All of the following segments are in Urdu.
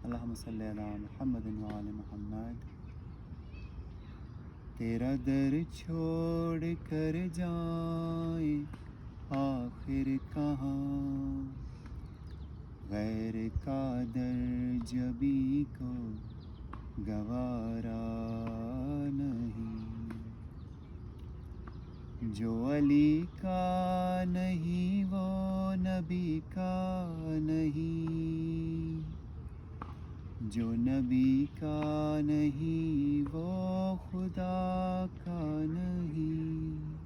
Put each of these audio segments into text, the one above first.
اللہم صلی علی محمد وعلی محمد۔ تیرا در چھوڑ کر جائیں آخر کہاں، غیر کا در جبی کو گوارا نہیں۔ جو علی کا نہیں وہ نبی کا نہیں، جو نبی کا نہیں وہ خدا کا نہیں۔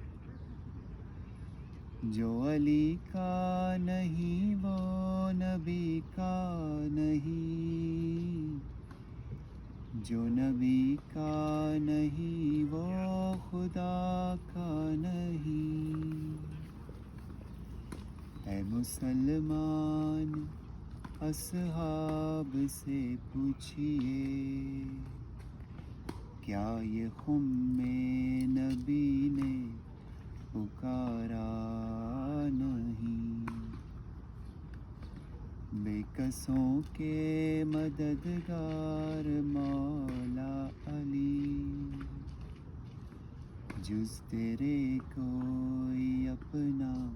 جو علی کا نہیں وہ نبی کا نہیں، جو نبی کا نہیں وہ خدا کا نہیں۔ اے مسلمان اصحاب سے پوچھئے، کیا یہ خم نبی نے پکارا نہیں؟ بے کسوں کے مددگار مولا علی، جز تیرے کوئی اپنا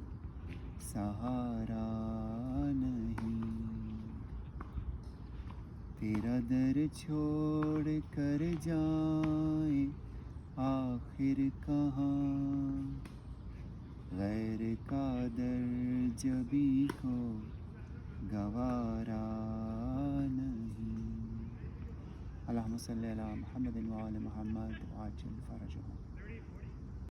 سہارا نہیں۔ تیرا در چھوڑ کر جائیں آخر کہاں، غیر کا در جبی کو گوارا نہیں۔ اللہم صلی علی محمد وعلی محمد وعجل فرجہ۔